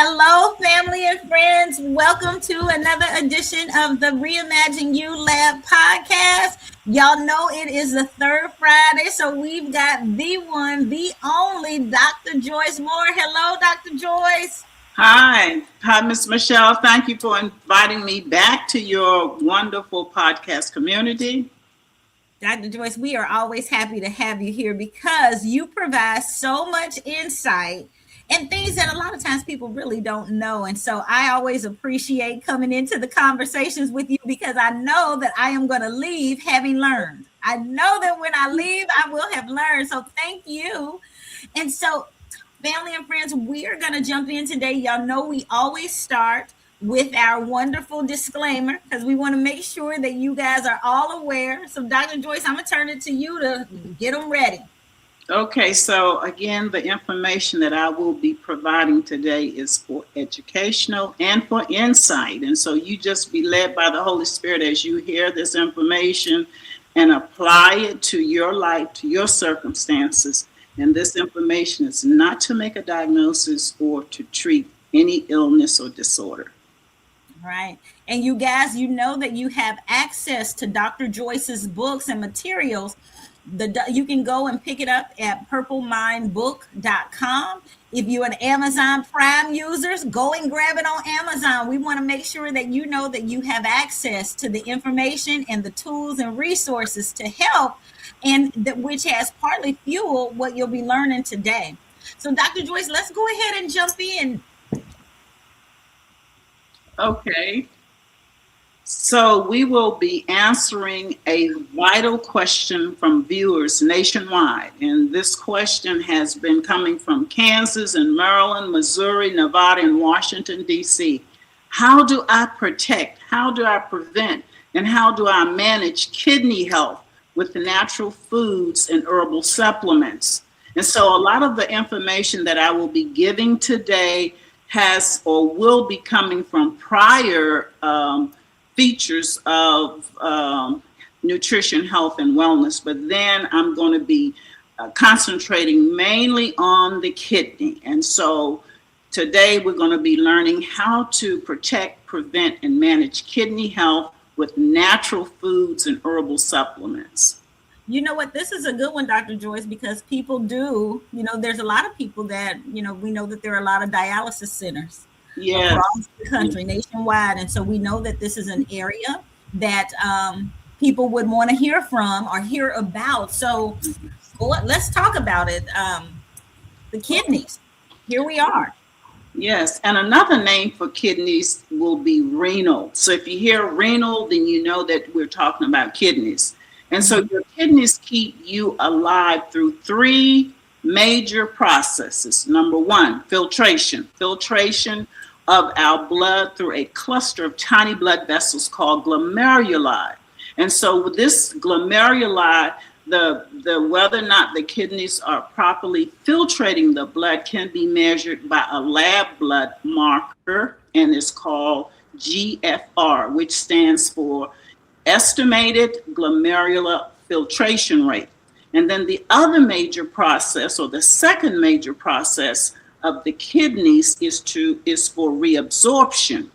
Hello, family and friends. Welcome to another edition of the Reimagine You Lab podcast. Y'all know it is the third Friday, so we've got the one, the only Dr. Joyce Moore. Hello, Dr. Joyce. Hi, Miss Michelle. Thank you for inviting me back to your wonderful podcast community. Dr. Joyce, we are always happy to have you here because you provide so much insight and things that a lot of times people really don't know. And so I always appreciate coming into the conversations with you because I know that I am going to leave having learned. I know that when I leave, I will have learned. So thank you. And so, family and friends, we are going to jump in today. Y'all know we always start with our wonderful disclaimer because we want to make sure that you guys are all aware. So, Dr. Joyce, I'm going to turn it to you to get them ready. Okay, so again, the information that I will be providing today is for educational and for insight. And so you just be led by the Holy Spirit as you hear this information and apply it to your life, to your circumstances. And this information is not to make a diagnosis or to treat any illness or disorder. Right. And you guys, you know that you have access to Dr. Joyce's books and materials. You can go and pick it up at purplemindbook.com. If you're an Amazon Prime users, go and grab it on Amazon. We want to make sure that you know that you have access to the information and the tools and resources to help, and that which has partly fueled what you'll be learning today. So, Dr. Joyce, let's go ahead and jump in. Okay. So we will be answering a vital question from viewers nationwide. And this question has been coming from Kansas and Maryland, Missouri, Nevada, and Washington, D.C. How do I protect, how do I prevent, and how do I manage kidney health with natural foods and herbal supplements? And so a lot of the information that I will be giving today has or will be coming from prior features of nutrition, health, and wellness. But then I'm going to be concentrating mainly on the kidney. And so today we're going to be learning how to protect, prevent, and manage kidney health with natural foods and herbal supplements. You know what? This is a good one, Dr. Joyce, because people do, there's a lot of people that, we know that there are a lot of dialysis centers. Yes. Across the country, nationwide. And so we know that this is an area that people would want to hear from or hear about. So let's talk about it. The kidneys. Here we are. Yes. And another name for kidneys will be renal. So if you hear renal, then you know that we're talking about kidneys. And so your kidneys keep you alive through three major processes. Number one, filtration. Filtration of our blood through a cluster of tiny blood vessels called glomeruli. And so with this glomeruli, the whether or not the kidneys are properly filtrating the blood can be measured by a lab blood marker, and it's called GFR, which stands for estimated glomerular filtration rate. And then the other major process, or the second major process of the kidneys is for reabsorption,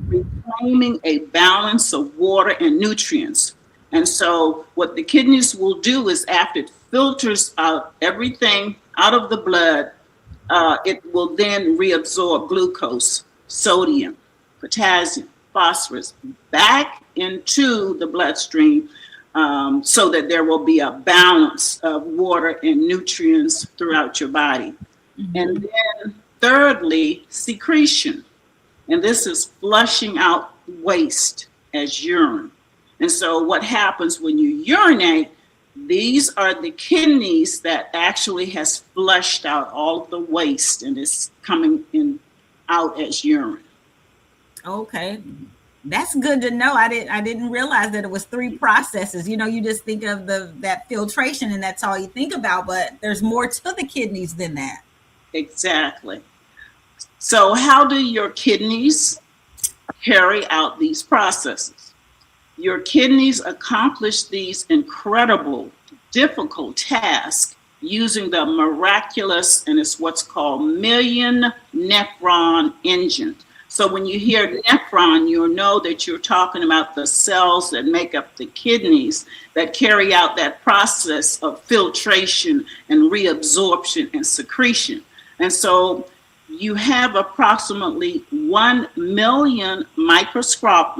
reclaiming a balance of water and nutrients. And so what the kidneys will do is after it filters out everything out of the blood, it will then reabsorb glucose, sodium, potassium, phosphorus back into the bloodstream so that there will be a balance of water and nutrients throughout your body. Mm-hmm. And then thirdly, secretion. And this is flushing out waste as urine. And so what happens when you urinate, these are the kidneys that actually has flushed out all of the waste and is coming out as urine. Okay. That's good to know. I didn't realize that it was three processes. You just think of that filtration and that's all you think about, but there's more to the kidneys than that. Exactly. So how do your kidneys carry out these processes? Your kidneys accomplish these incredible, difficult tasks using the miraculous, and it's what's called million nephron engine. So when you hear nephron, you'll know that you're talking about the cells that make up the kidneys that carry out that process of filtration and reabsorption and secretion. And so you have approximately 1 million microscopic,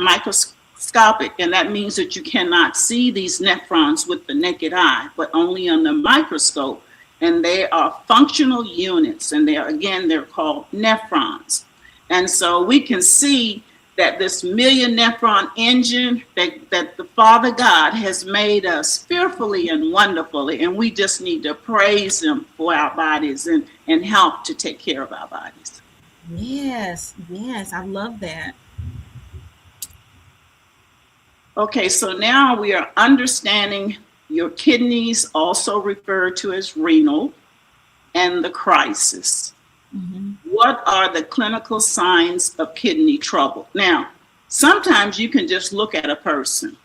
and that means that you cannot see these nephrons with the naked eye, but only on the microscope. And they are functional units, and they're called nephrons. And so we can see that this million nephron engine that the Father God has made us fearfully and wonderfully, and we just need to praise him for our bodies and help to take care of our bodies. Yes, I love that. Okay, so now we are understanding your kidneys, also referred to as renal, and the crisis. Mm-hmm. What are the clinical signs of kidney trouble? Now, sometimes you can just look at a person,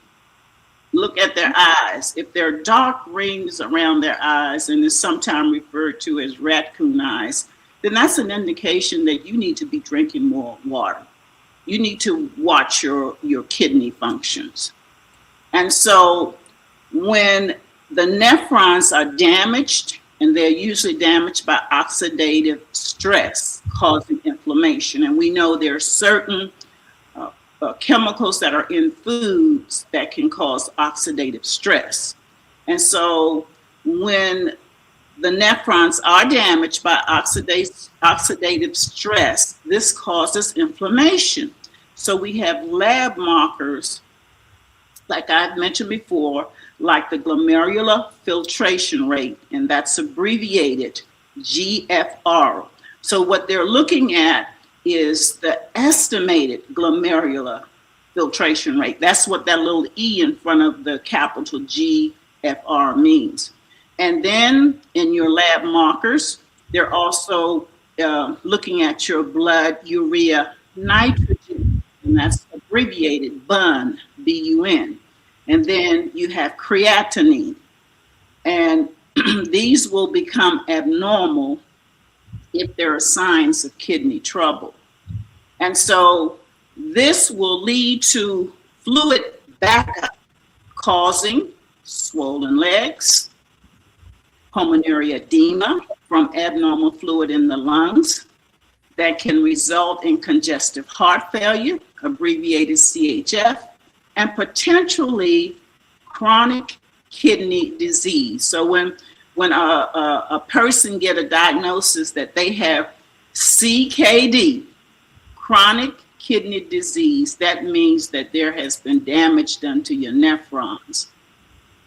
look at their eyes. If there are dark rings around their eyes, and is sometimes referred to as raccoon eyes, then that's an indication that you need to be drinking more water. You need to watch your kidney functions. And so when the nephrons are damaged, and they're usually damaged by oxidative stress causing inflammation. And we know there are certain chemicals that are in foods that can cause oxidative stress. And so when the nephrons are damaged by oxidative stress, this causes inflammation. So we have lab markers, like I've mentioned before, like the glomerular filtration rate, and that's abbreviated GFR. So what they're looking at is the estimated glomerular filtration rate. That's what that little E in front of the capital GFR means. And then in your lab markers, they're also looking at your blood urea nitrogen, and that's abbreviated BUN, B-U-N. And then you have creatinine, and these will become abnormal if there are signs of kidney trouble. And so this will lead to fluid backup, causing swollen legs, pulmonary edema from abnormal fluid in the lungs that can result in congestive heart failure, abbreviated CHF, and potentially chronic kidney disease. So when a person get a diagnosis that they have CKD, chronic kidney disease, that means that there has been damage done to your nephrons.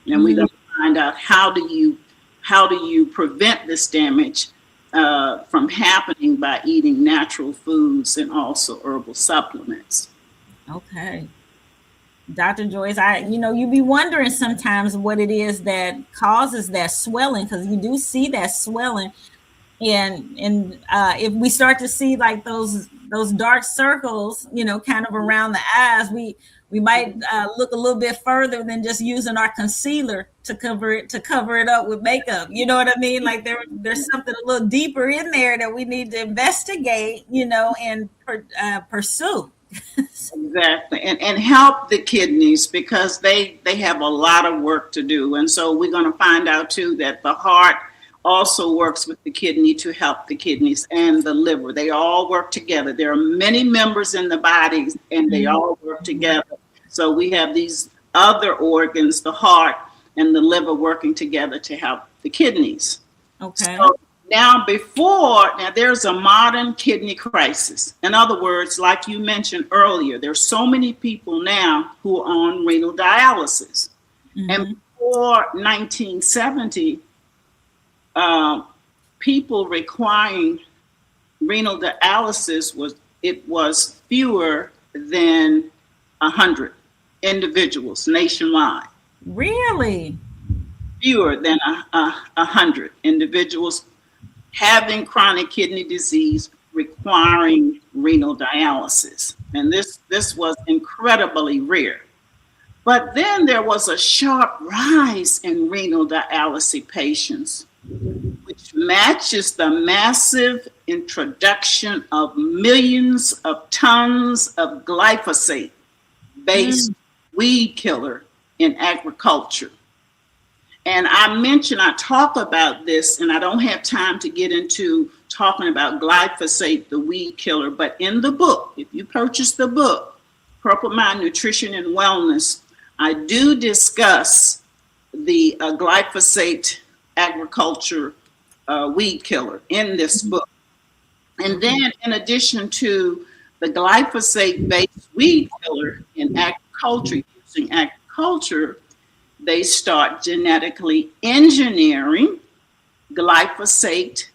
And we're going to find out how do you prevent this damage from happening by eating natural foods and also herbal supplements. Okay. Dr. Joyce, you be wondering sometimes what it is that causes that swelling, because you do see that swelling. And if we start to see like those dark circles, kind of around the eyes, we might look a little bit further than just using our concealer to cover it up with makeup. You know what I mean? Like there's something a little deeper in there that we need to investigate, and pursue. Exactly. And help the kidneys, because they have a lot of work to do. And so we're going to find out too that the heart also works with the kidney to help the kidneys, and the liver. They all work together. There are many members in the body, and they all work together. So we have these other organs, the heart and the liver, working together to help the kidneys. Okay. So now there's a modern kidney crisis. In other words, like you mentioned earlier, there's so many people now who are on renal dialysis. Mm-hmm. And before 1970, people requiring renal dialysis was fewer than 100 individuals nationwide. Really? Fewer than 100 individuals having chronic kidney disease requiring renal dialysis. And this was incredibly rare. But then there was a sharp rise in renal dialysis patients which matches the massive introduction of millions of tons of glyphosate-based weed killer in agriculture. And I talk about this, and I don't have time to get into talking about glyphosate, the weed killer, but in the book, if you purchase the book, Purple Mind Nutrition and Wellness, I do discuss the glyphosate agriculture weed killer in this book. And then in addition to the glyphosate-based weed killer in agriculture, using agriculture, they start genetically engineering glyphosate,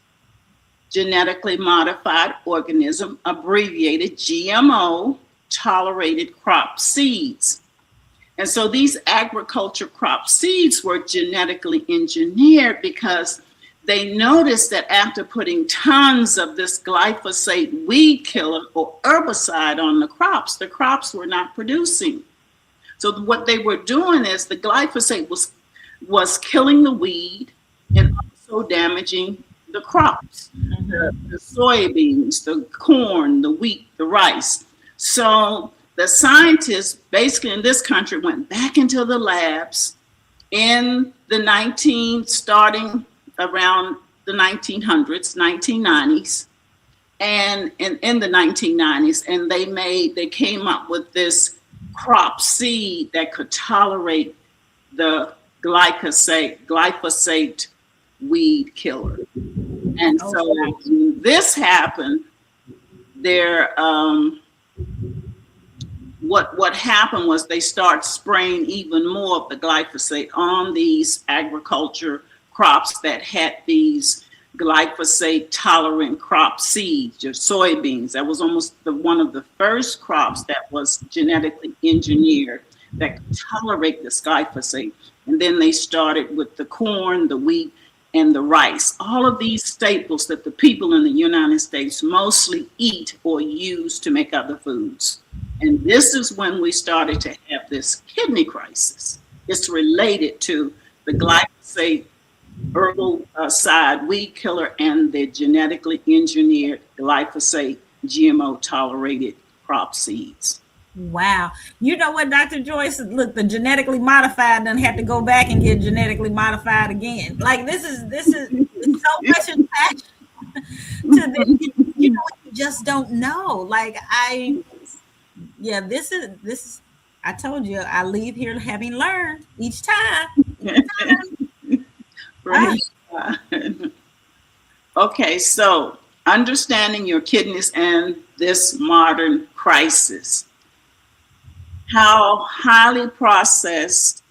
genetically modified organism, abbreviated GMO, tolerated crop seeds. And so these agriculture crop seeds were genetically engineered because they noticed that after putting tons of this glyphosate weed killer or herbicide on the crops were not producing. So what they were doing is the glyphosate was killing the weed and also damaging the crops, the soybeans, the corn, the wheat, the rice. So the scientists basically in this country went back into the labs in the starting around the 1900s, 1990s, and in the 1990s, and they came up with this crop seed that could tolerate the glyphosate weed killer. And so when this happened, what happened was they start spraying even more of the glyphosate on these agriculture crops that had these glyphosate tolerant crop seeds, your soybeans. That was almost one of the first crops that was genetically engineered that could tolerate this glyphosate. And then they started with the corn, the wheat, and the rice. All of these staples that the people in the United States mostly eat or use to make other foods. And this is when we started to have this kidney crisis. It's related to the glyphosate herbicide weed killer and the genetically engineered glyphosate GMO tolerated crop seeds. Wow. You know what, Dr. Joyce? Look, the genetically modified doesn't have to go back and get genetically modified again. Like this is so much attached to this. You know, you just don't know. Like this is I told you I leave here having learned each time. Okay, so understanding your kidneys and this modern crisis. How highly processed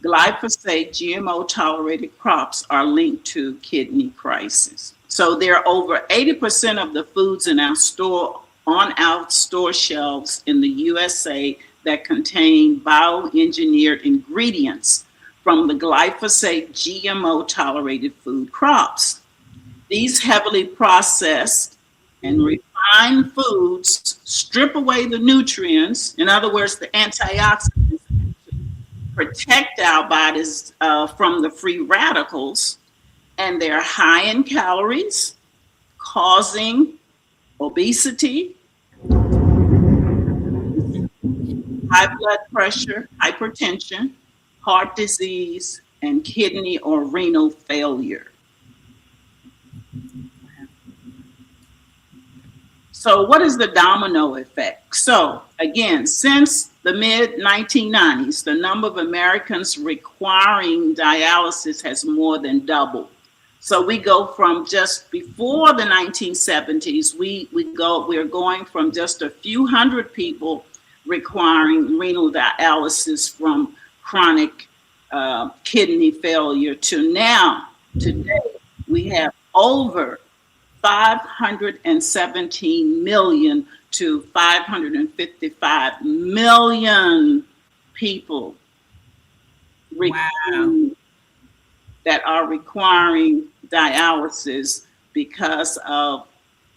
glyphosate GMO tolerated crops are linked to kidney crisis. So there are over 80% of the foods in our store shelves in the USA that contain bioengineered ingredients from the glyphosate GMO tolerated food crops. These heavily processed and refined foods strip away the nutrients, in other words, the antioxidants, protect our bodies from the free radicals, and they're high in calories, causing obesity, high blood pressure, hypertension, heart disease, and kidney or renal failure. So what is the domino effect? So again, since the mid-1990s, the number of Americans requiring dialysis has more than doubled. So we go from just before the 1970s, we're going from just a few hundred people requiring renal dialysis from chronic kidney failure to now, today, we have over 517 million to 555 million people that are requiring dialysis because of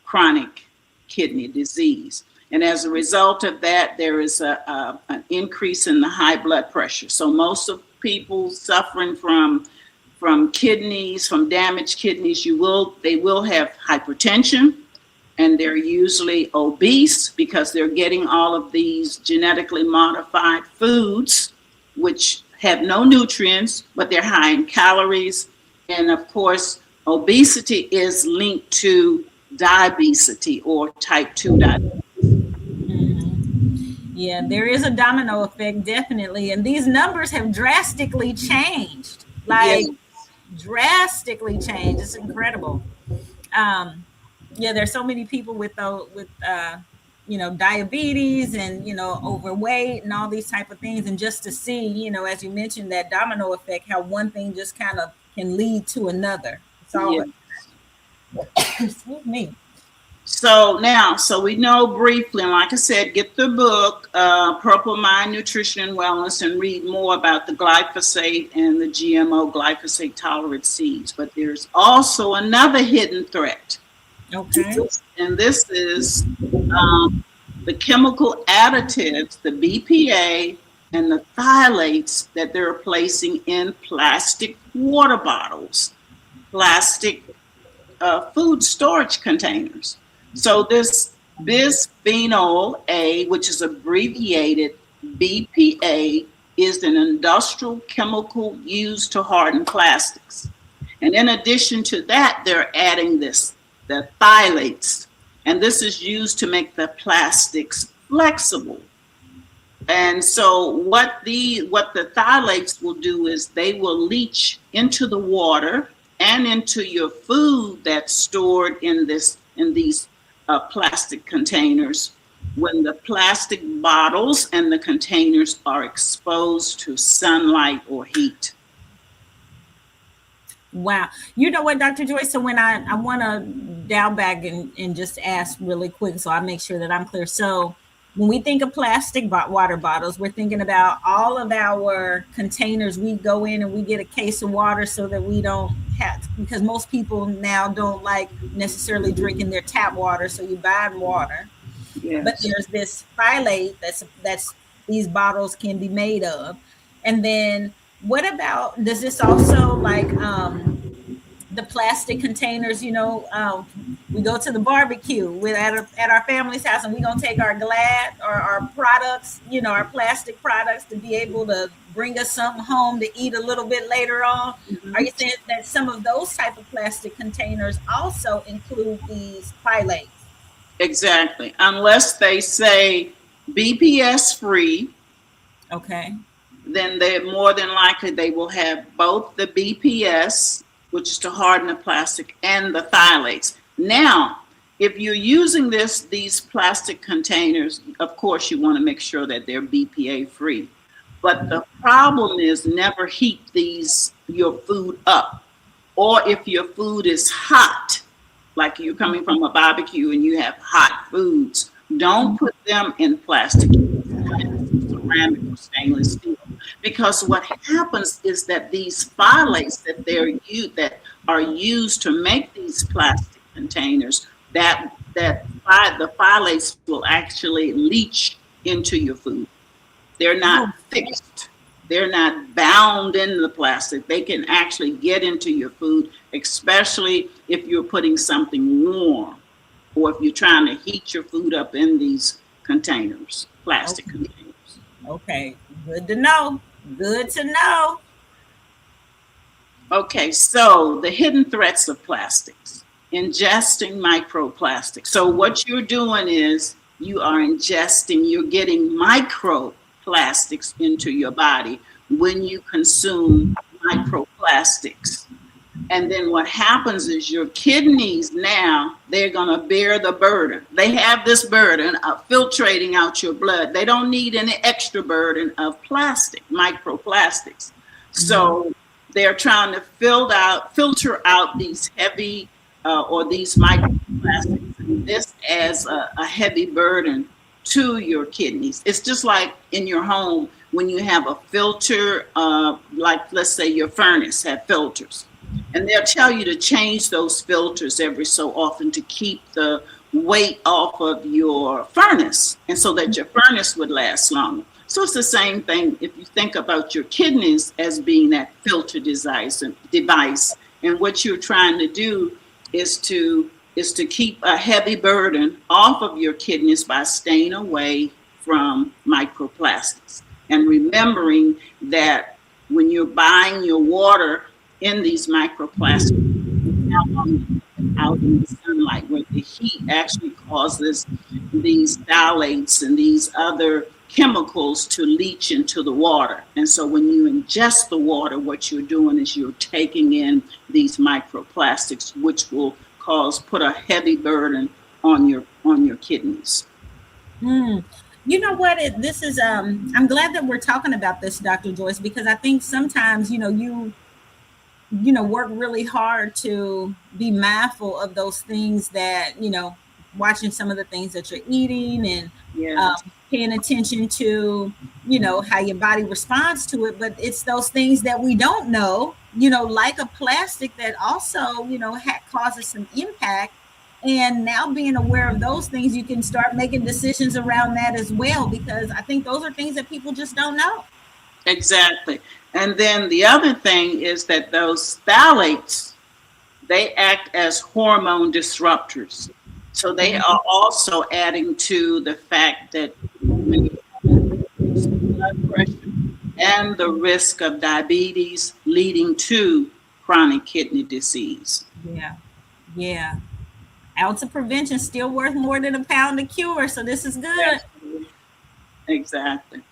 chronic kidney disease. And as a result of that, there is an increase in the high blood pressure. So most of people suffering from from kidneys, from damaged kidneys. They will have hypertension, and they're usually obese because they're getting all of these genetically modified foods, which have no nutrients, but they're high in calories. And of course, obesity is linked to diabetes or type 2 diabetes. Yeah, there is a domino effect, definitely. And these numbers have drastically changed. Like, Yes. drastically changed. It's incredible. Yeah, there's so many people with diabetes and overweight and all these type of things. And just to see, as you mentioned, that domino effect, how one thing just kind of can lead to another. It's all Yes. excuse me. So we know briefly, and like I said, get the book, Purple Mind Nutrition and Wellness, and read more about the glyphosate and the GMO glyphosate tolerant seeds. But there's also another hidden threat. Okay. And this is the chemical additives, the BPA and the phthalates that they're placing in plastic water bottles, plastic food storage containers. So this bisphenol A, which is abbreviated BPA, is an industrial chemical used to harden plastics. And in addition to that, they're adding the phthalates. And this is used to make the plastics flexible. And so what the phthalates will do is they will leach into the water and into your food that's stored in these plastic containers when the plastic bottles and the containers are exposed to sunlight or heat. Wow. You know what, Dr. Joyce? So when I want to dial back and just ask really quick so I make sure that I'm clear. So when we think of plastic water bottles, we're thinking about all of our containers. We go in and we get a case of water so that we don't have, because most people now don't like necessarily drinking their tap water. So you buy water. Yes. But there's this phthalate that's these bottles can be made of. And then what about, does this also like the plastic containers, we go to the barbecue at our family's house and we're going to take our glass or our products, our plastic products to be able to bring us something home to eat a little bit later on. Mm-hmm. Are you saying that some of those type of plastic containers also include these phthalates? Exactly. Unless they say BPS free. Okay. Then they're more than likely they will have both the BPS, which is to harden the plastic, and the phthalates. Now, if you're using these plastic containers, of course you want to make sure that they're BPA free. But the problem is never heat your food up. Or if your food is hot, like you're coming from a barbecue and you have hot foods, don't put them in plastic, ceramic or stainless steel. Because what happens is that these phthalates that are used to make these plastic containers, that the phthalates will actually leach into your food. They're not fixed. They're not bound in the plastic. They can actually get into your food, especially if you're putting something warm or if you're trying to heat your food up in these containers, plastic containers. Okay, good to know. Good to know. Okay, so the hidden threats of plastics, ingesting microplastics. So what you're doing is you're getting microplastics into your body when you consume microplastics. And then what happens is your kidneys now, they're going to bear the burden. They have this burden of filtrating out your blood. They don't need any extra burden of microplastics. So they're trying to filter out these heavy or these microplastics. And this as a heavy burden to your kidneys. It's just like in your home when you have a filter, like let's say your furnace had filters. And they'll tell you to change those filters every so often to keep the weight off of your furnace, and so that your furnace would last longer. So it's the same thing if you think about your kidneys as being that filter device, and what you're trying to do is to keep a heavy burden off of your kidneys by staying away from microplastics and remembering that when you're buying your water in these microplastics out in the sunlight, where the heat actually causes these phthalates and these other chemicals to leach into the water. And so when you ingest the water, what you're doing is you're taking in these microplastics, which will put a heavy burden on your kidneys. Mm. You know what? This is. I'm glad that we're talking about this, Dr. Joyce, because I think sometimes you work really hard to be mindful of those things that watching some of the things that you're eating and Yes. paying attention to how your body responds to it. But it's those things that we don't know, like a plastic that also causes some impact. And now being aware of those things, you can start making decisions around that as well, because I think those are things that people just don't know. Exactly. And then the other thing is that those phthalates, they act as hormone disruptors. So they are also adding to the fact that blood pressure and the risk of diabetes leading to chronic kidney disease. Yeah. Yeah. Ounce of prevention still worth more than a pound of cure. So this is good. Exactly.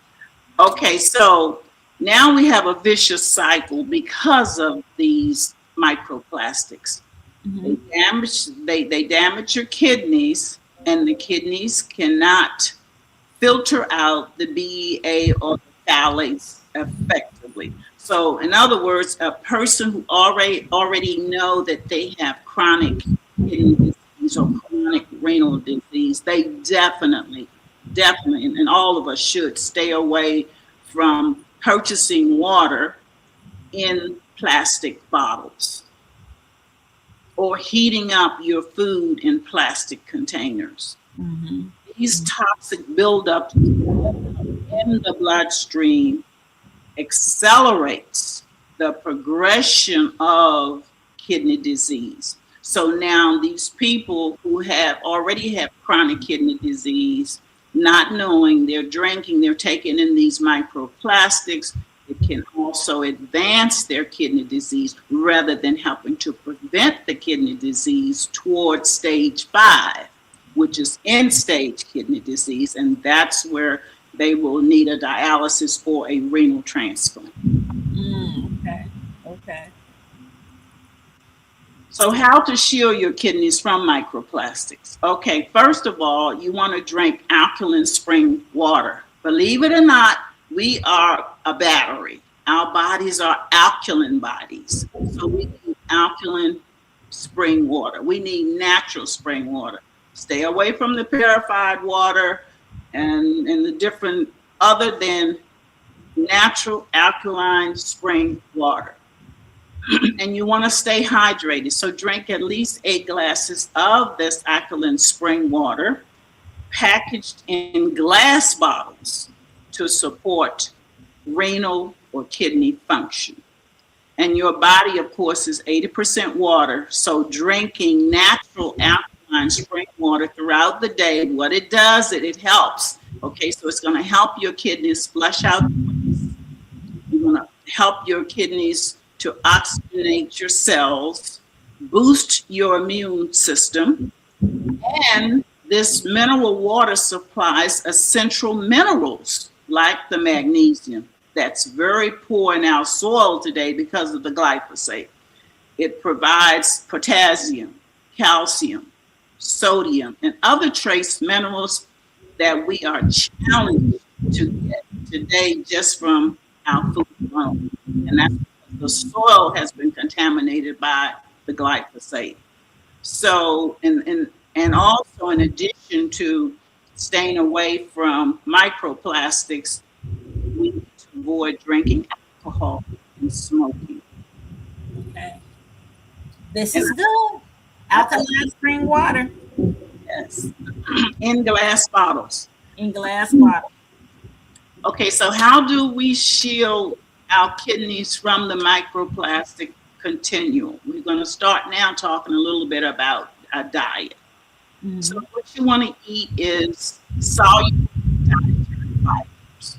Okay, so now we have a vicious cycle because of these microplastics. Mm-hmm. They damage your kidneys, and the kidneys cannot filter out the BEA or the phthalates effectively. So in other words, a person who already know that they have chronic kidney disease or chronic renal disease, they definitely, and all of us should stay away from purchasing water in plastic bottles or heating up your food in plastic containers. Mm-hmm. These toxic buildups in the bloodstream accelerates the progression of kidney disease. So now these people who already have chronic kidney disease, not knowing, they're drinking, they're taking in these microplastics, it can also advance their kidney disease rather than helping to prevent the kidney disease towards stage 5, which is end-stage kidney disease, and that's where they will need a dialysis or a renal transplant. Okay. So how to shield your kidneys from microplastics? Okay, first of all, you want to drink alkaline spring water. Believe it or not, we are a battery. Our bodies are alkaline bodies. So we need alkaline spring water. We need natural spring water. Stay away from the purified water and the different other than natural alkaline spring water. And you want to stay hydrated. So drink at least 8 glasses of this alkaline spring water packaged in glass bottles to support renal or kidney function. And your body, of course, is 80% water. So drinking natural alkaline spring water throughout the day, what it does, it helps. Okay, so it's going to help your kidneys flush out. You're going to help your kidneys to oxygenate your cells, boost your immune system, and this mineral water supplies essential minerals like the magnesium that's very poor in our soil today because of the glyphosate. It provides potassium, calcium, sodium, and other trace minerals that we are challenged to get today just from our food alone. And that's because the soil has been contaminated by the glyphosate. So, and also in addition to staying away from microplastics, we need to avoid drinking alcohol and smoking. Okay. This is good. Alkaline spring water. Yes. in glass bottles. In glass bottle. Okay, so how do we shield our kidneys from the microplastic continuum? We're going to start now talking a little bit about our diet. So what you want to eat is soluble dietary fibers.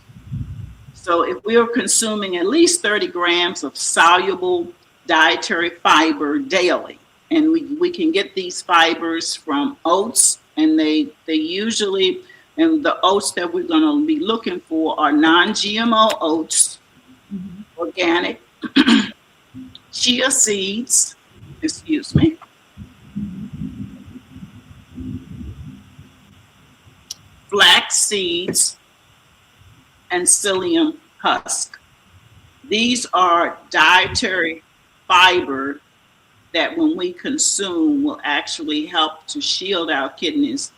So if we're consuming at least 30 grams of soluble dietary fiber daily, and we can get these fibers from oats, and they usually, and the oats that we're going to be looking for are non-GMO oats, organic, chia seeds, excuse me, flax seeds, and psyllium husk. These are dietary fiber that when we consume will actually help to shield our kidneys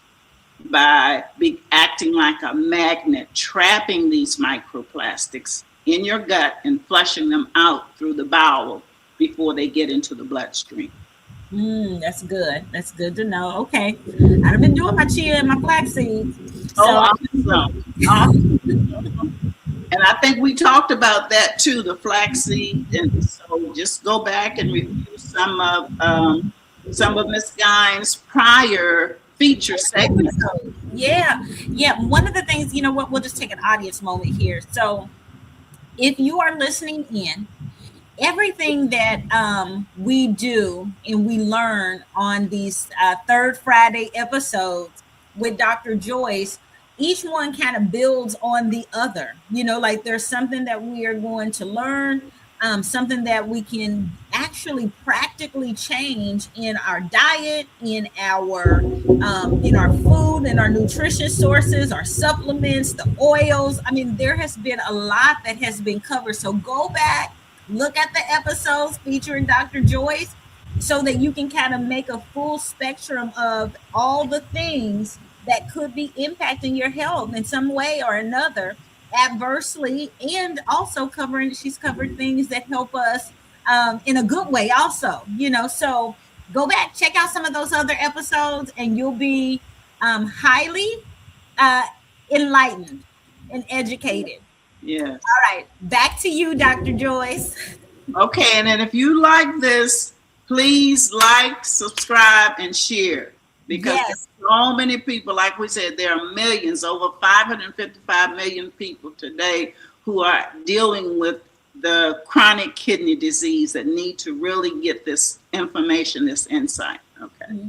by acting like a magnet, trapping these microplastics in your gut and flushing them out through the bowel before they get into the bloodstream. That's good. That's good to know. Okay. I've been doing my chia and my flax seeds. So. Oh, awesome. And I think we talked about that too, the flaxseed. And so just go back and review some of Miss Guy's prior feature segments. Yeah. One of the things, you know what, we'll just take an audience moment here. So if you are listening in, everything that we do and we learn on these third Friday episodes with Dr. Joyce, each one kind of builds on the other. You know, like there's something that we are going to learn, something that we can actually practically change in our diet, in our food, in our nutrition sources, our supplements, the oils. I mean, there has been a lot that has been covered. So go back, look at the episodes featuring Dr. Joyce so that you can kind of make a full spectrum of all the things that could be impacting your health in some way or another adversely, and also she's covered things that help us in a good way also, you know. So go back, check out some of those other episodes, and you'll be highly enlightened and educated. Yes. All right, back to you, Dr. Joyce. Okay, and then if you like this, please like, subscribe, and share. Because there's so many people, like we said, there are millions, over 555 million people today who are dealing with the chronic kidney disease that need to really get this information, this insight. Okay.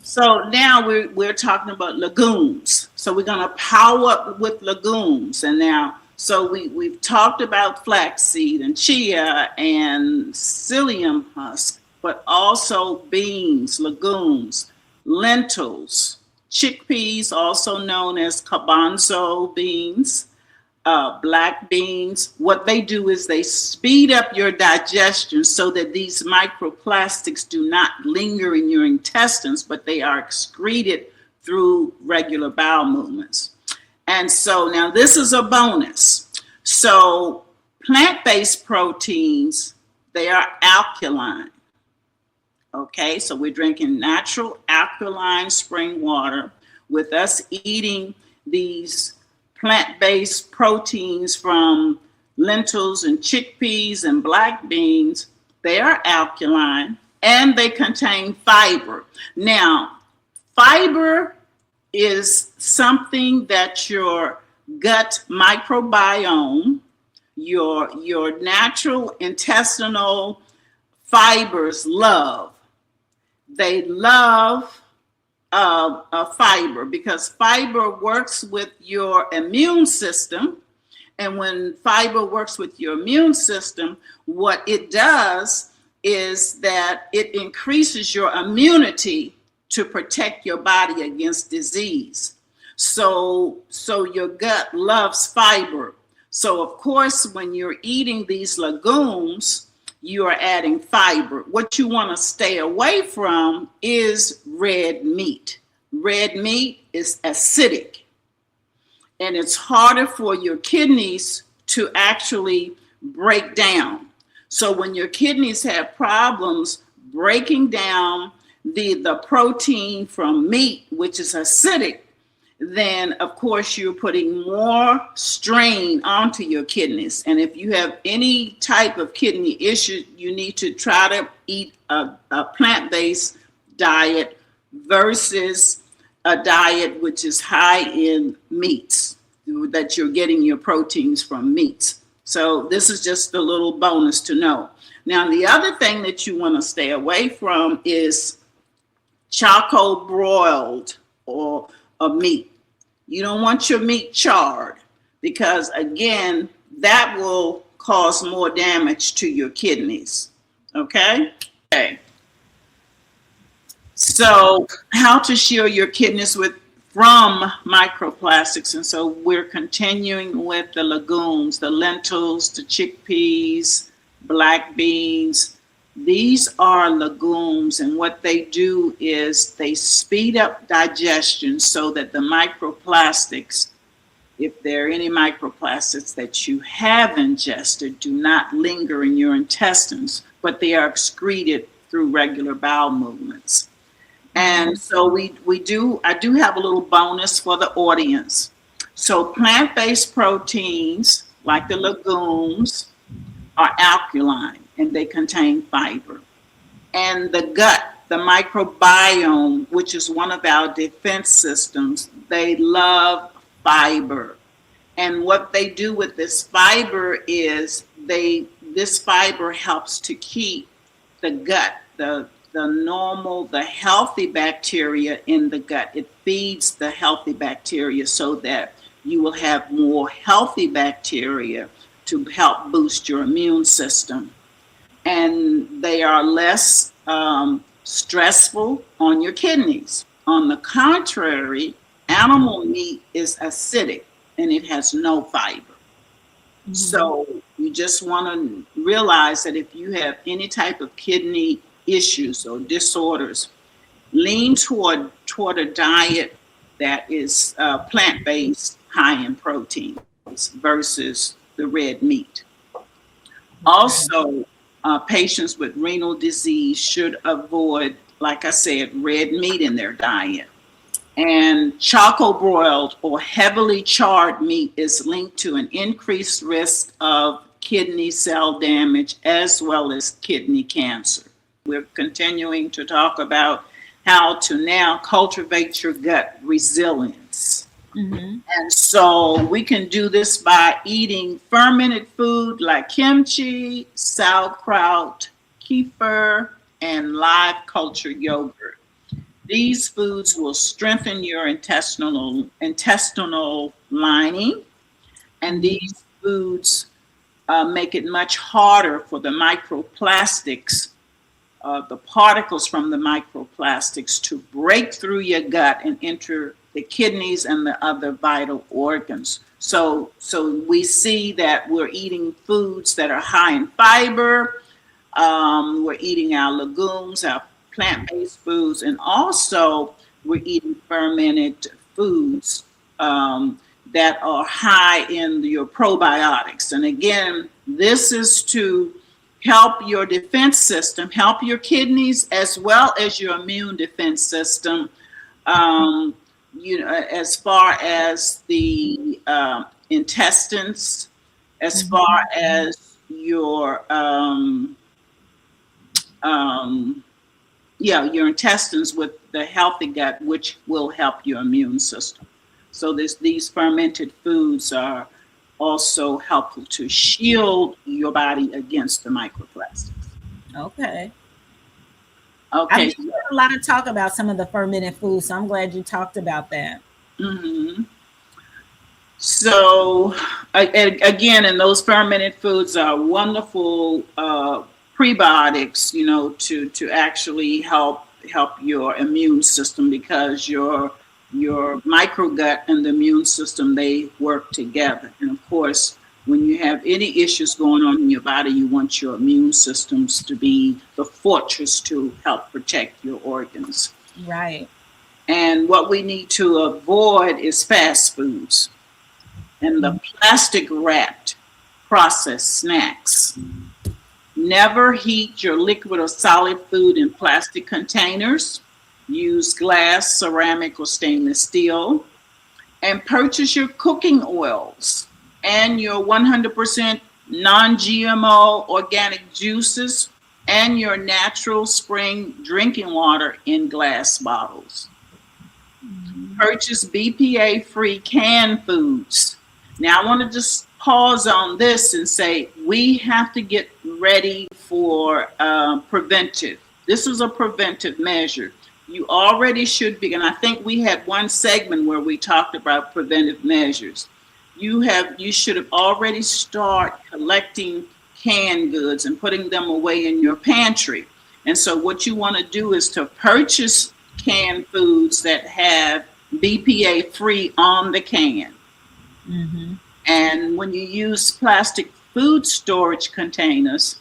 So now we're talking about legumes. So we're going to power up with legumes. And now, so we've talked about flaxseed and chia and psyllium husk, but also beans, legumes, lentils, chickpeas, also known as garbanzo beans, black beans. What they do is they speed up your digestion so that these microplastics do not linger in your intestines, but they are excreted through regular bowel movements. And so now this is a bonus. So plant-based proteins, they are alkaline. Okay, so we're drinking natural alkaline spring water. With us eating these plant-based proteins from lentils and chickpeas and black beans, they are alkaline and they contain fiber. Now, fiber is something that your gut microbiome, your natural intestinal fibers love. They love fiber because fiber works with your immune system. And when fiber works with your immune system, what it does is that it increases your immunity to protect your body against disease. So your gut loves fiber. So of course, when you're eating these legumes, you are adding fiber. What you want to stay away from is red meat. Red meat is acidic, and it's harder for your kidneys to actually break down. So when your kidneys have problems breaking down the protein from meat, which is acidic, then of course you're putting more strain onto your kidneys. And if you have any type of kidney issue, you need to try to eat a plant-based diet versus a diet which is high in meats, that you're getting your proteins from meats. So this is just a little bonus to know. Now, the other thing that you want to stay away from is charcoal broiled or meat. You don't want your meat charred, because again, that will cause more damage to your kidneys. Okay? Okay. So how to shield your kidneys from microplastics. And so we're continuing with the legumes, the lentils, the chickpeas, black beans. These are legumes, and what they do is they speed up digestion so that the microplastics, if there are any microplastics that you have ingested, do not linger in your intestines, but they are excreted through regular bowel movements. And so I do have a little bonus for the audience. So plant-based proteins, like the legumes, are alkaline and they contain fiber. And the gut, the microbiome, which is one of our defense systems, they love fiber. And what they do with this fiber is this fiber helps to keep the gut, the healthy bacteria in the gut. It feeds the healthy bacteria so that you will have more healthy bacteria to help boost your immune system. And they are less stressful on your kidneys. On the contrary, animal meat is acidic and it has no fiber. Mm-hmm. So you just want to realize that if you have any type of kidney issues or disorders, lean toward a diet that is plant-based, high in proteins versus the red meat. Also, patients with renal disease should avoid, like I said, red meat in their diet. And charcoal broiled or heavily charred meat is linked to an increased risk of kidney cell damage as well as kidney cancer. We're continuing to talk about how to now cultivate your gut resilience. Mm-hmm. And so we can do this by eating fermented food like kimchi, sauerkraut, kefir, and live culture yogurt. These foods will strengthen your intestinal lining, and these foods make it much harder for the microplastics, the particles from the microplastics, to break through your gut and enter the kidneys and the other vital organs. So we see that we're eating foods that are high in fiber. We're eating our legumes, our plant-based foods, and also we're eating fermented foods that are high in your probiotics. And again, this is to help your defense system, help your kidneys as well as your immune defense system. As far as the intestines, as far as your your intestines with the healthy gut, which will help your immune system. So these fermented foods are also helpful to shield your body against the microplastics. Okay. Okay. I've heard a lot of talk about some of the fermented foods, so I'm glad you talked about that. Mm-hmm. So again, and those fermented foods are wonderful prebiotics, to actually help your immune system, because your microgut and the immune system, they work together. And of course, when you have any issues going on in your body, you want your immune systems to be the fortress to help protect your organs. Right. And what we need to avoid is fast foods and the plastic wrapped processed snacks. Never heat your liquid or solid food in plastic containers. Use glass, ceramic, or stainless steel. And purchase your cooking oils and your 100% non-GMO organic juices and your natural spring drinking water in glass bottles. Purchase BPA-free canned foods. Now, I want to just pause on this and say we have to get ready for preventive. This is a preventive measure. You already should be, and I think we had one segment where we talked about preventive measures. You should have already start collecting canned goods and putting them away in your pantry. And so what you want to do is to purchase canned foods that have BPA free on the can. Mm-hmm. And when you use plastic food storage containers,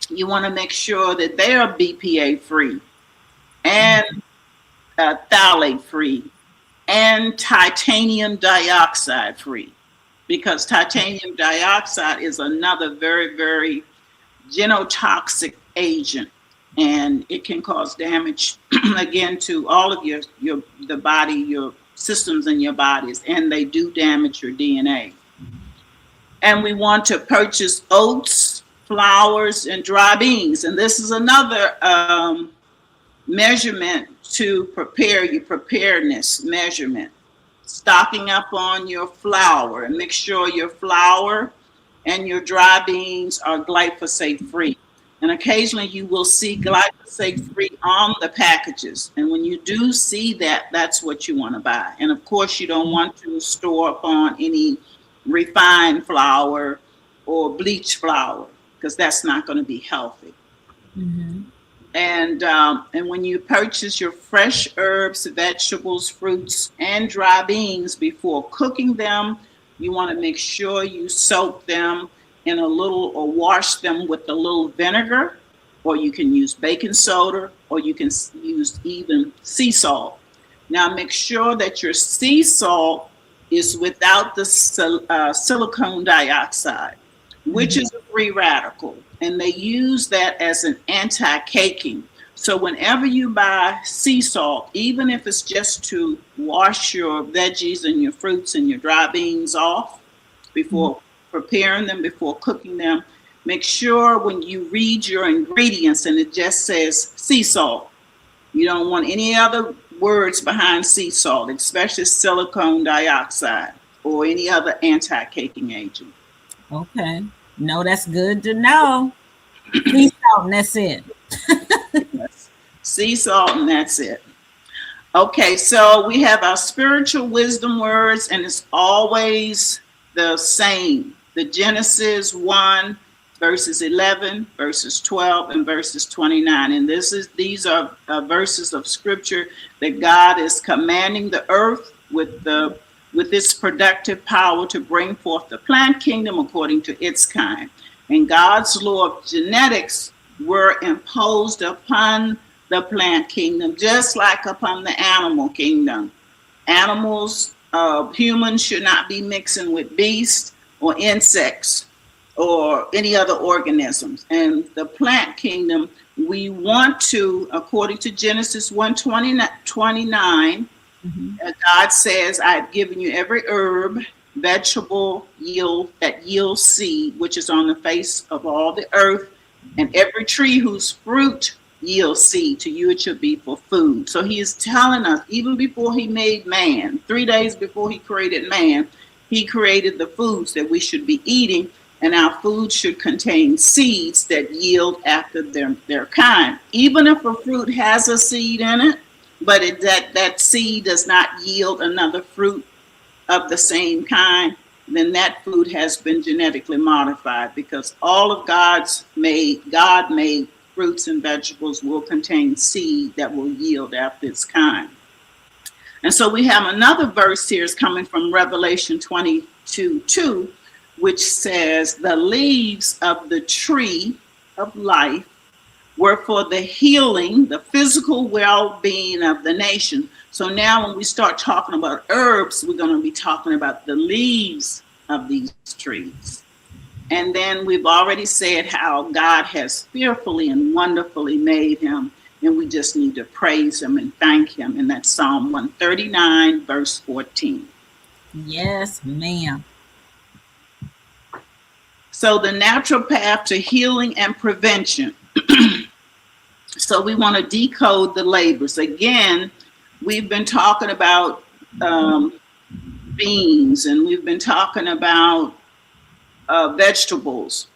you want to make sure that they are BPA free and phthalate free and titanium dioxide free, because titanium dioxide is another very, very genotoxic agent, and it can cause damage again to all of the body, your systems in your bodies, and they do damage your DNA. And we want to purchase oats, flours, and dry beans, and this is another measurement to prepare your preparedness measurement. Stocking up on your flour, and make sure your flour and your dry beans are glyphosate free. And occasionally you will see glyphosate free on the packages. And when you do see that, that's what you want to buy. And of course, you don't want to store upon any refined flour or bleached flour, because that's not going to be healthy. Mm-hmm. And when you purchase your fresh herbs, vegetables, fruits, and dry beans before cooking them, you want to make sure you soak them in a little, or wash them with a little vinegar, or you can use baking soda, or you can use even sea salt. Now make sure that your sea salt is without the silicone dioxide, which is a free radical. And they use that as an anti-caking. So whenever you buy sea salt, even if it's just to wash your veggies and your fruits and your dry beans off before preparing them, before cooking them, make sure when you read your ingredients and it just says sea salt, you don't want any other words behind sea salt, especially silicone dioxide or any other anti-caking agent. Okay. No, that's good to know. Sea salt, and that's it. Sea salt, and that's it. Okay, so we have our spiritual wisdom words, and it's always the same. The Genesis 1, verses 11, verses 12, and verses 29. And these are verses of scripture that God is commanding the earth with its productive power to bring forth the plant kingdom according to its kind. And God's law of genetics were imposed upon the plant kingdom, just like upon the animal kingdom. Animals, humans should not be mixing with beasts or insects or any other organisms. And the plant kingdom, we want to, according to Genesis 1:29, God says, I've given you every herb, vegetable that yields seed, which is on the face of all the earth, and every tree whose fruit yields seed, to you it should be for food. So he is telling us, even before he made man, 3 days before he created man, he created the foods that we should be eating, and our food should contain seeds that yield after their kind. Even if a fruit has a seed in it, but that seed does not yield another fruit of the same kind, then that food has been genetically modified, because all of God made fruits and vegetables will contain seed that will yield after its kind. And so we have another verse here is coming from Revelation 22:2, which says, the leaves of the tree of life were for the healing, the physical well-being of the nation. So now when we start talking about herbs, we're going to be talking about the leaves of these trees. And then we've already said how God has fearfully and wonderfully made him. And we just need to praise him and thank him. And that's Psalm 139, verse 14. Yes, ma'am. So the natural path to healing and prevention. So we want to decode the labors. Again, we've been talking about beans, and we've been talking about vegetables.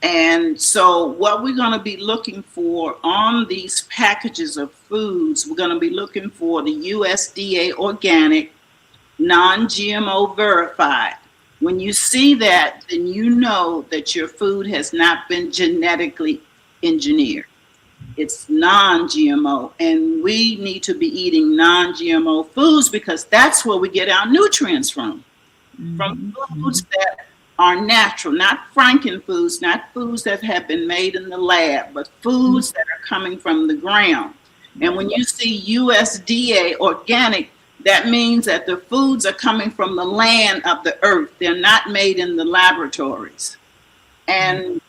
And so what we're going to be looking for on these packages of foods, we're going to be looking for the USDA organic, non-GMO verified. When you see that, then you know that your food has not been genetically engineered. It's non-GMO, and we need to be eating non-GMO foods because that's where we get our nutrients from foods that are natural, not frankenfoods, not foods that have been made in the lab, but foods that are coming from the ground. And when you see USDA organic, that means that the foods are coming from the land of the earth. They're not made in the laboratories. And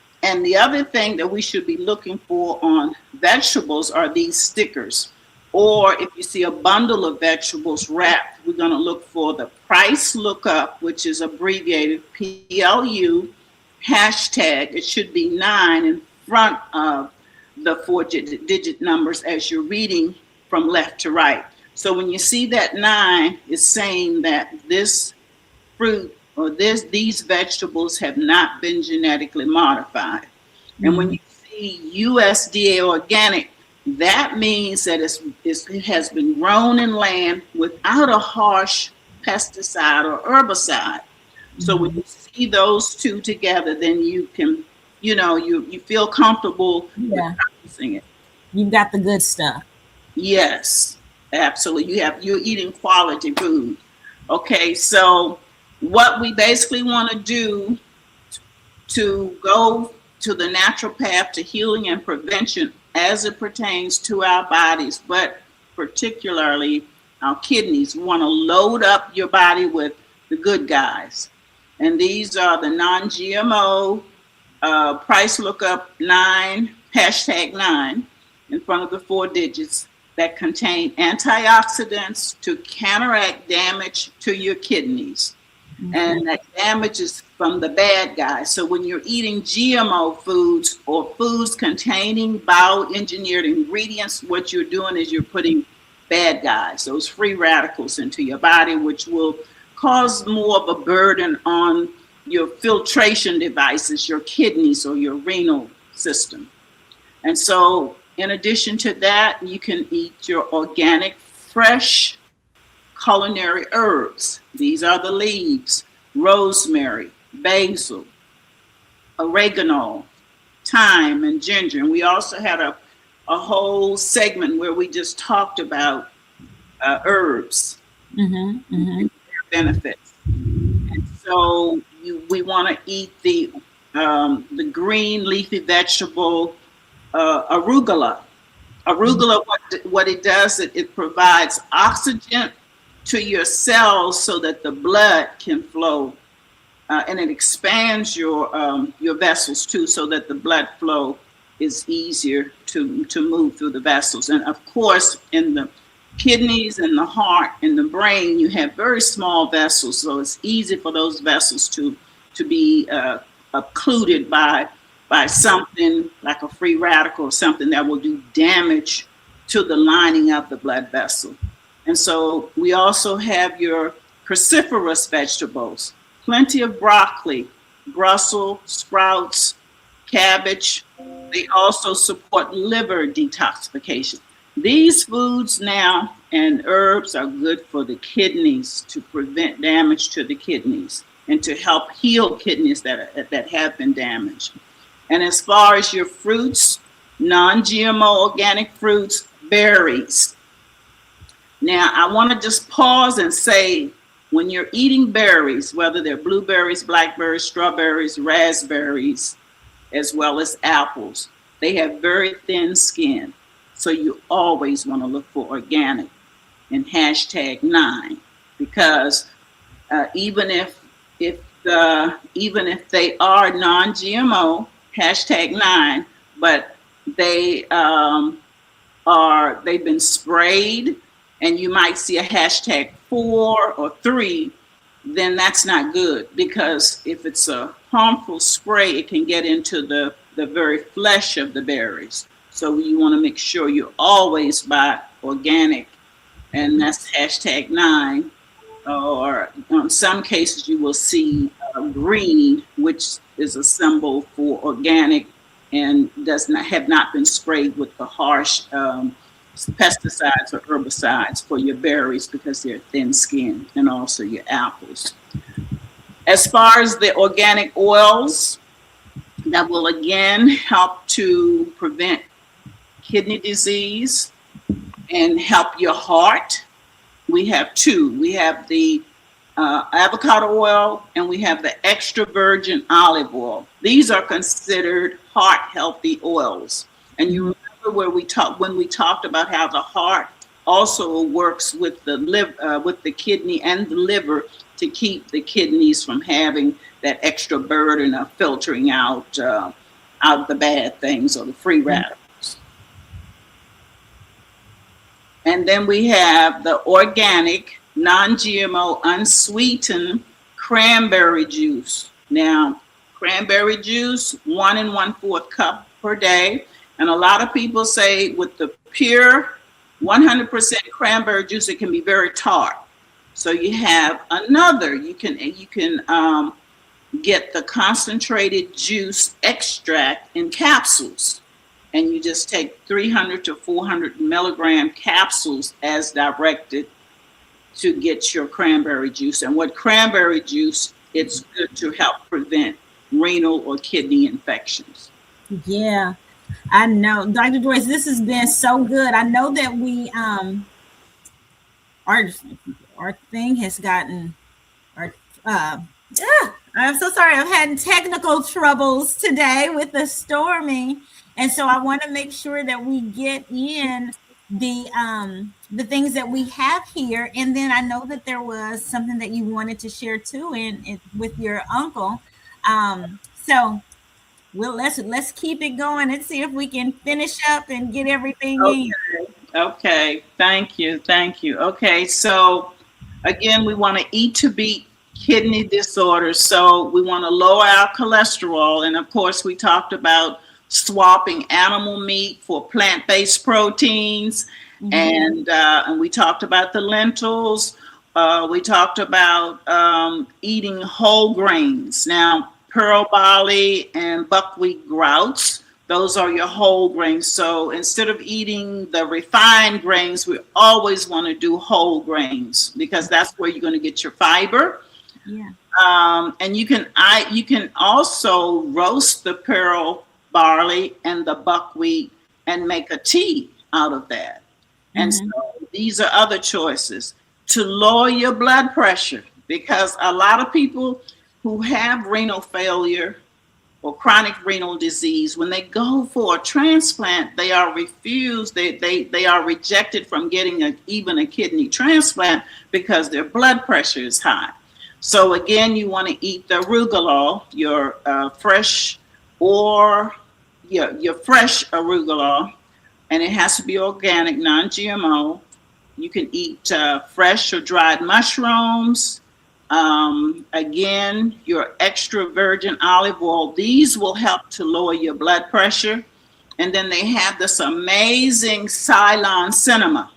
the other thing that we should be looking for on vegetables are these stickers. Or if you see a bundle of vegetables wrapped, we're going to look for the price lookup, which is abbreviated PLU, hashtag. It should be 9 in front of the 4-digit numbers as you're reading from left to right. So when you see that 9, it's saying that this fruit or these vegetables have not been genetically modified. And when you see USDA organic, that means that it has been grown in land without a harsh pesticide or herbicide. So when you see those two together, then you can, you feel comfortable with practicing it. You've got the good stuff. Yes, absolutely. You're eating quality food. Okay, so what we basically want to do to go to the natural path to healing and prevention as it pertains to our bodies, but particularly our kidneys. We want to load up your body with the good guys. And these are the non-GMO, price lookup 9, hashtag 9, in front of the 4 digits, that contain antioxidants to counteract damage to your kidneys. And that damage is from the bad guys. So when you're eating GMO foods or foods containing bioengineered ingredients, what you're doing is you're putting bad guys, those free radicals, into your body, which will cause more of a burden on your filtration devices, your kidneys or your renal system. And so in addition to that, you can eat your organic, fresh culinary herbs. These are the leaves: rosemary, basil, oregano, thyme, and ginger. And we also had a whole segment where we just talked about herbs and their benefits. And so we want to eat the green leafy vegetable arugula. Arugula, what it does, it provides oxygen to your cells so that the blood can flow, and it expands your vessels too, so that the blood flow is easier to move through the vessels. And of course, in the kidneys and the heart and the brain, you have very small vessels, so it's easy for those vessels to be occluded by something like a free radical or something that will do damage to the lining of the blood vessel. And so we also have your cruciferous vegetables, plenty of broccoli, Brussels sprouts, cabbage. They also support liver detoxification. These foods now and herbs are good for the kidneys, to prevent damage to the kidneys and to help heal kidneys that have been damaged. And as far as your fruits, non-GMO organic fruits, berries. Now, I want to just pause and say, when you're eating berries, whether they're blueberries, blackberries, strawberries, raspberries, as well as apples, they have very thin skin. So you always want to look for organic and hashtag 9, because even if even if they are non-GMO, #9, but they they've been sprayed, and you might see a #4 or 3, then that's not good, because if it's a harmful spray, it can get into the very flesh of the berries. So you want to make sure you always buy organic, and that's #9. Or in some cases you will see green, which is a symbol for organic and does not have not been sprayed with the harsh pesticides or herbicides for your berries, because they're thin skinned, and also your apples. As far as the organic oils, that will again help to prevent kidney disease and help your heart. We have two. We have the avocado oil, and we have the extra virgin olive oil. These are considered heart healthy oils. And you remember when we talked about how the heart also works with the liver, with the kidney and the liver, to keep the kidneys from having that extra burden of filtering out the bad things or the free radicals. And then we have the organic, non-GMO, unsweetened cranberry juice. Now, cranberry juice, 1 1/4 cup per day. And a lot of people say with the pure 100% cranberry juice, it can be very tart. So you have another, you can get the concentrated juice extract in capsules. And you just take 300 to 400 milligram capsules as directed to get your cranberry juice. And with cranberry juice, it's good to help prevent renal or kidney infections. Yeah, I know. Dr. Joyce, this has been so good. I know that we, our thing has gotten, I'm so sorry. I'm having technical troubles today with the storming. And so I want to make sure that we get in the things that we have here. And then I know that there was something that you wanted to share too, with your uncle. So let's keep it going and see if we can finish up and get everything in. Okay. Thank you. Okay. So again, we want to eat to beat kidney disorders. So we want to lower our cholesterol. And of course, we talked about swapping animal meat for plant-based proteins. Mm-hmm. And we talked about the lentils. We talked about eating whole grains. Now, pearl barley and buckwheat grouts, those are your whole grains. So instead of eating the refined grains, we always want to do whole grains, because that's where you're going to get your fiber. Yeah. And you can also roast the pearl barley and the buckwheat and make a tea out of that. And so these are other choices to lower your blood pressure, because a lot of people who have renal failure or chronic renal disease, when they go for a transplant, they are refused. They are rejected from getting even a kidney transplant because their blood pressure is high. So again, you want to eat the arugula, your fresh arugula, and it has to be organic, non-GMO. You can eat fresh or dried mushrooms. Again, your extra virgin olive oil. These will help to lower your blood pressure. And then they have this amazing Ceylon cinnamon.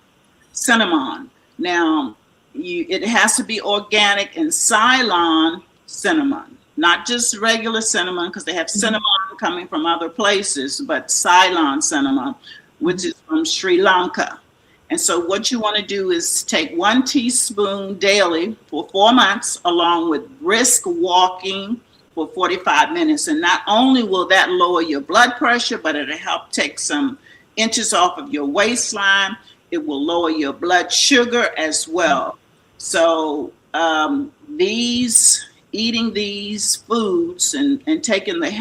Now, it has to be organic and Ceylon cinnamon, not just regular cinnamon, because they have cinnamon coming from other places, but Ceylon cinnamon, which is from Sri Lanka. And so what you want to do is take 1 teaspoon daily for 4 months, along with brisk walking for 45 minutes. And not only will that lower your blood pressure, but it'll help take some inches off of your waistline. It will lower your blood sugar as well. So eating these foods and taking the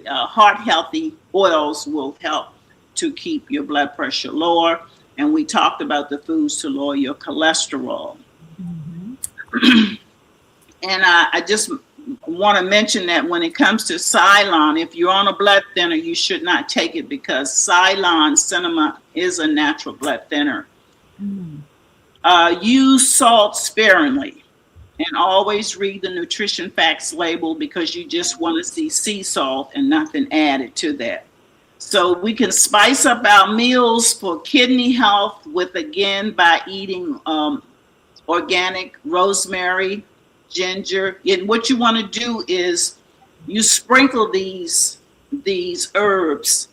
heart healthy oils will help to keep your blood pressure lower. And we talked about the foods to lower your cholesterol. Mm-hmm. And I just want to mention that when it comes to Cylon, if you're on a blood thinner, you should not take it because Cylon cinema is a natural blood thinner. Use salt sparingly and always read the nutrition facts label because you just want to see sea salt and nothing added to that. So we can spice up our meals for kidney health with, again, by eating organic rosemary, ginger. And what you want to do is you sprinkle these herbs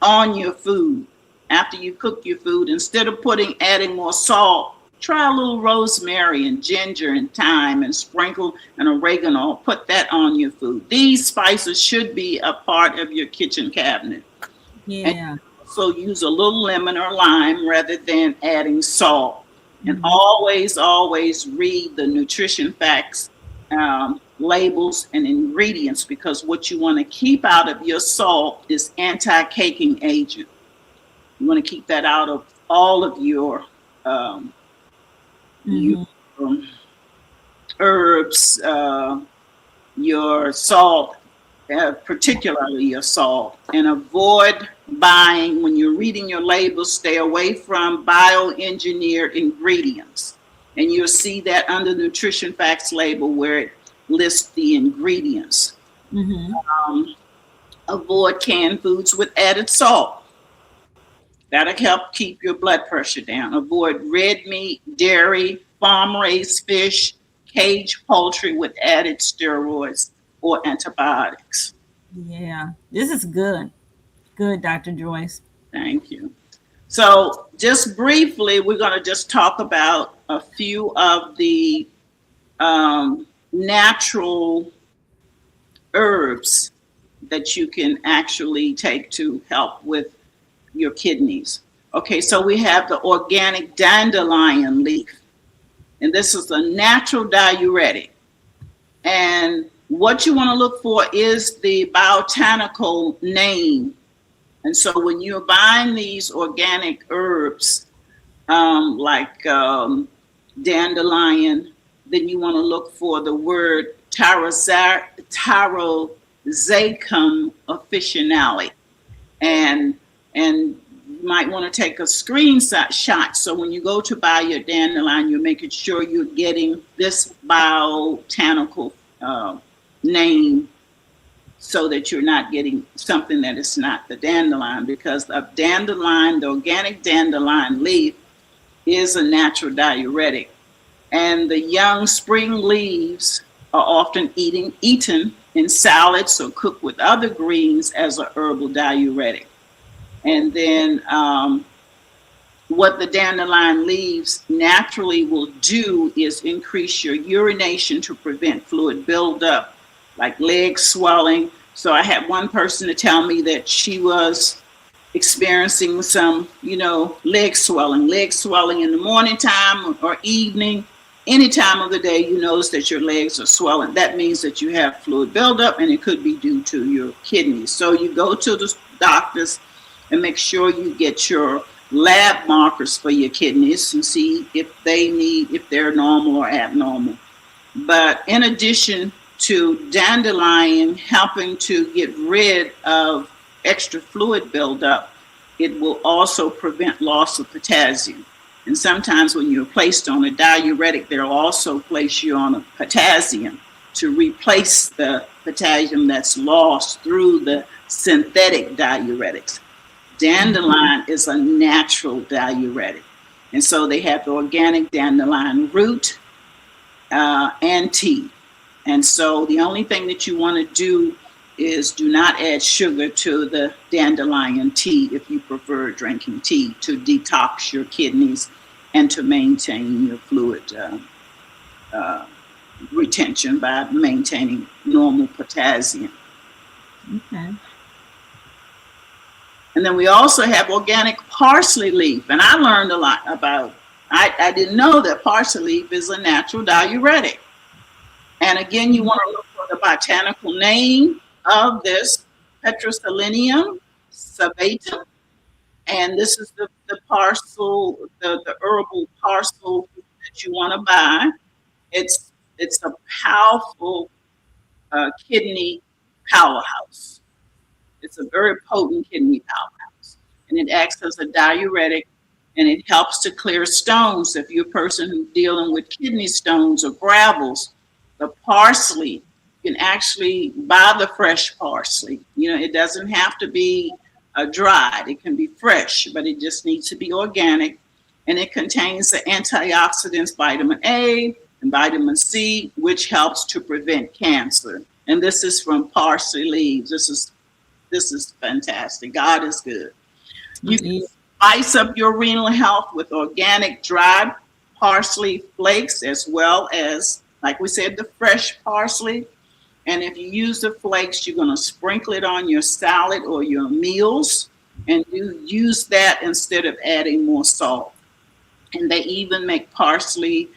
on your food after you cook your food. Instead of adding more salt, try a little rosemary and ginger and thyme and sprinkle and oregano. Put that on your food. These spices should be a part of your kitchen cabinet. Yeah. So use a little lemon or lime rather than adding salt. And always read the nutrition facts, labels, and ingredients, because what you want to keep out of your salt is anti-caking agent. You want to keep that out of all of your herbs, your salt, particularly your salt, and avoid buying, when you're reading your labels, stay away from bioengineered ingredients. And you'll see that under the nutrition facts label where it lists the ingredients. Avoid canned foods with added salt. That'll help keep your blood pressure down. Avoid red meat, dairy, farm-raised fish, caged poultry with added steroids or antibiotics. Yeah, this is good. Good, Dr. Joyce. Thank you. So just briefly, we're going to just talk about a few of the natural herbs that you can actually take to help with your kidneys. Okay, so we have the organic dandelion leaf, and this is a natural diuretic. And what you want to look for is the botanical name. And so when you're buying these organic herbs, like dandelion, then you want to look for the word Tarazacum officinale. And you might want to take a screenshot. So when you go to buy your dandelion, you're making sure you're getting this botanical name, so that you're not getting something that is not the dandelion, because the dandelion, the organic dandelion leaf, is a natural diuretic. And the young spring leaves are often eaten in salads or cooked with other greens as a herbal diuretic. And then what the dandelion leaves naturally will do is increase your urination to prevent fluid buildup, like leg swelling. So I had one person to tell me that she was experiencing some, leg swelling in the morning time or evening. Any time of the day you notice that your legs are swelling, that means that you have fluid buildup, and it could be due to your kidneys. So you go to the doctors and make sure you get your lab markers for your kidneys and see if they're normal or abnormal. But in addition to dandelion helping to get rid of extra fluid buildup, it will also prevent loss of potassium. And sometimes when you're placed on a diuretic, they'll also place you on a potassium to replace the potassium that's lost through the synthetic diuretics. Dandelion is a natural diuretic. And so they have the organic dandelion root and tea. And so the only thing that you want to do is do not add sugar to the dandelion tea if you prefer drinking tea, to detox your kidneys and to maintain your fluid retention by maintaining normal potassium. Okay. And then we also have organic parsley leaf. And I learned a lot about, I didn't know that parsley leaf is a natural diuretic. And again, you want to look for the botanical name of this, Petroselenium sabatum. And this is the parcel, the herbal parcel that you want to buy. It's It's a powerful kidney powerhouse. It's a very potent kidney powerhouse, and it acts as a diuretic, and it helps to clear stones. If you're a person who's dealing with kidney stones or gravels, the parsley, you can actually buy the fresh parsley. You know, it doesn't have to be dried. It can be fresh, but it just needs to be organic, and it contains the antioxidants vitamin A and vitamin C, which helps to prevent cancer. And this is from parsley leaves. This is fantastic. God is good. You can spice up your renal health with organic dried parsley flakes, as well as, like we said, the fresh parsley. And if you use the flakes, you're going to sprinkle it on your salad or your meals, and you use that instead of adding more salt. And they even make parsley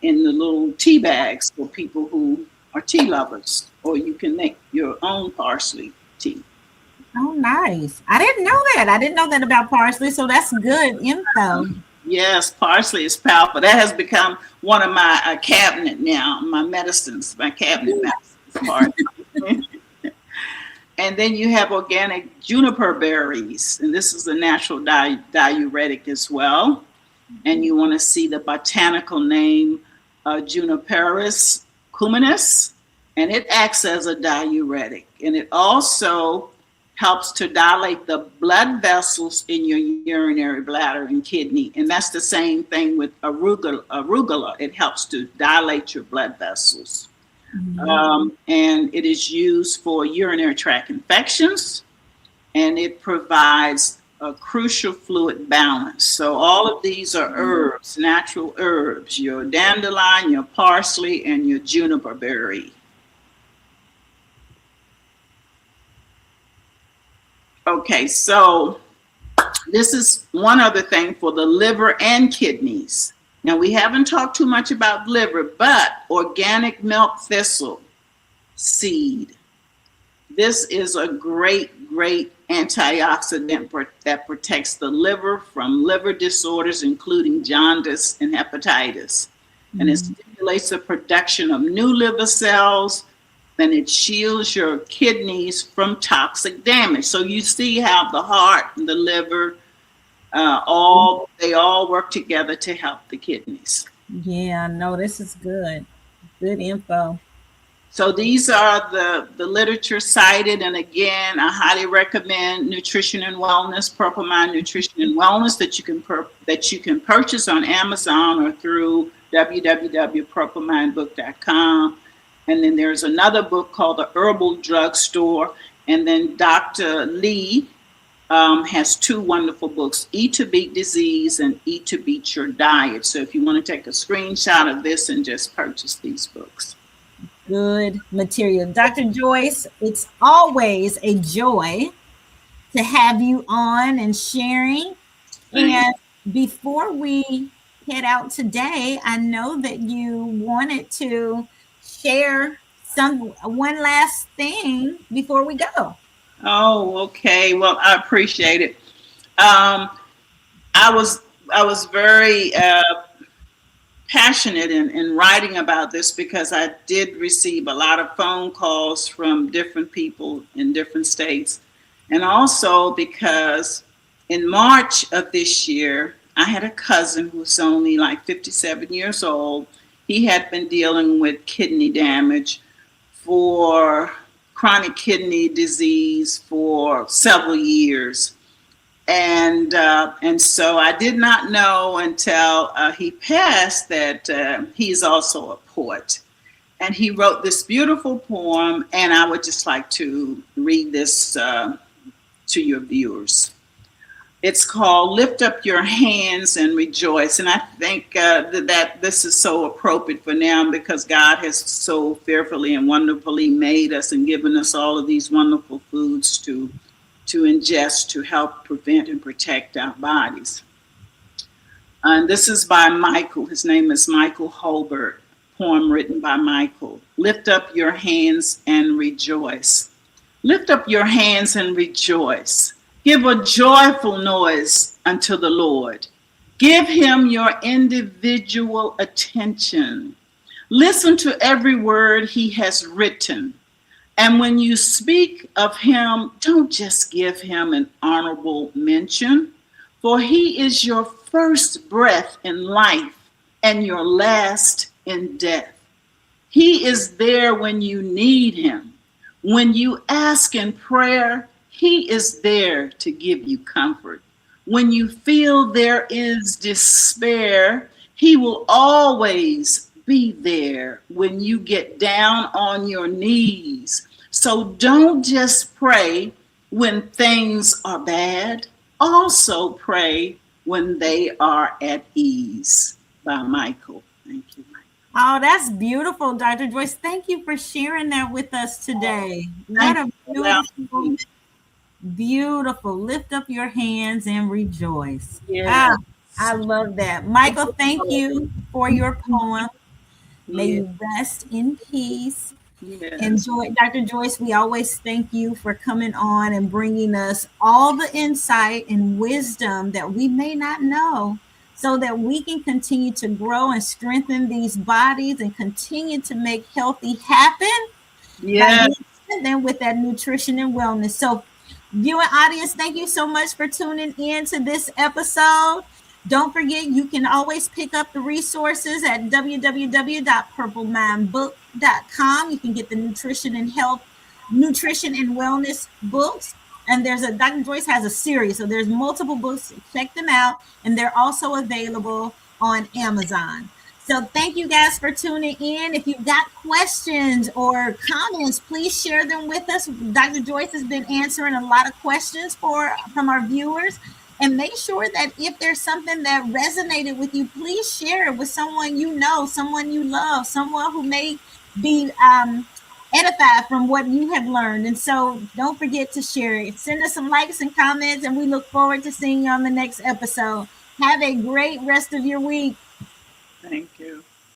in the little tea bags for people who are tea lovers, or you can make your own parsley tea. Oh, nice. I didn't know that. I didn't know that about parsley. So that's good info. Yes, parsley is powerful. That has become one of my cabinet now, my medicines, my cabinet medicines part. And then you have organic juniper berries, and this is a natural diuretic as well. And you want to see the botanical name Juniperus cuminous, and it acts as a diuretic, and it also helps to dilate the blood vessels in your urinary bladder and kidney. And that's the same thing with arugula. It helps to dilate your blood vessels. And it is used for urinary tract infections, and it provides a crucial fluid balance. So all of these are herbs, natural herbs, your dandelion, your parsley, and your juniper berry. Okay, so this is one other thing for the liver and kidneys. Now, we haven't talked too much about liver, but organic milk thistle seed. This is a great antioxidant that protects the liver from liver disorders, including jaundice and hepatitis. And it stimulates the production of new liver cells, and it shields your kidneys from toxic damage. So you see how the heart and the liver, they all work together to help the kidneys. Yeah, no, this is good. Good info. So these are the literature cited, and again, I highly recommend Nutrition and Wellness, Purple Mind Nutrition and Wellness, that you can purchase on Amazon or through www.purplemindbook.com. And then there's another book called The Herbal Drugstore, and then Dr. Lee has two wonderful books, Eat to Beat Disease and Eat to Beat Your Diet. So if you want to take a screenshot of this and just purchase these books. Good material. Dr. Joyce, it's always a joy to have you on and sharing. And before we head out today, I know that you wanted to share one last thing before we go. Oh, okay. Well, I appreciate it. I was very passionate in writing about this because I did receive a lot of phone calls from different people in different states. And also because in March of this year, I had a cousin who's only like 57 years old. He had been dealing with kidney damage for chronic kidney disease for several years. And so I did not know until he passed that he's also a poet. And he wrote this beautiful poem, and I would just like to read this to your viewers. It's called Lift Up Your Hands and Rejoice. And I think that this is so appropriate for now because God has so fearfully and wonderfully made us and given us all of these wonderful foods to ingest to help prevent and protect our bodies. And this is by Michael. His name is Michael Holbert, poem written by Michael. Lift up your hands and rejoice. Lift up your hands and rejoice. Give a joyful noise unto the Lord. Give him your individual attention. Listen to every word he has written. And when you speak of him, don't just give him an honorable mention, for he is your first breath in life and your last in death. He is there when you need him. When you ask in prayer, he is there to give you comfort. When you feel there is despair, he will always be there when you get down on your knees. So don't just pray when things are bad. Also pray when they are at ease. By Michael. Thank you, Michael. Oh, that's beautiful, Dr. Joyce. Thank you for sharing that with us today. What Thank a you for allowing beautiful, me. beautiful. Lift up your hands and rejoice. Ah, Yes. I love that. Michael, thank you for your poem. May Yes. you rest in peace. Yes. Enjoy, Dr. Joyce, we always thank you for coming on and bringing us all the insight and wisdom that we may not know so that we can continue to grow and strengthen these bodies and continue to make healthy happen by Yes. being strengthened with that nutrition and wellness. So, viewing audience, thank you so much for tuning in to this episode. Don't forget, you can always pick up the resources at www.purplemindbook.com. You can get the nutrition and health, nutrition and wellness books. And there's a Dr. Joyce has a series, so there's multiple books. Check them out, and they're also available on Amazon. So thank you guys for tuning in. If you've got questions or comments, please share them with us. Dr. Joyce has been answering a lot of questions from our viewers. And make sure that if there's something that resonated with you, please share it with someone you know, someone you love, someone who may be edified from what you have learned. And so don't forget to share it. Send us some likes and comments, and we look forward to seeing you on the next episode. Have a great rest of your week. Thank you.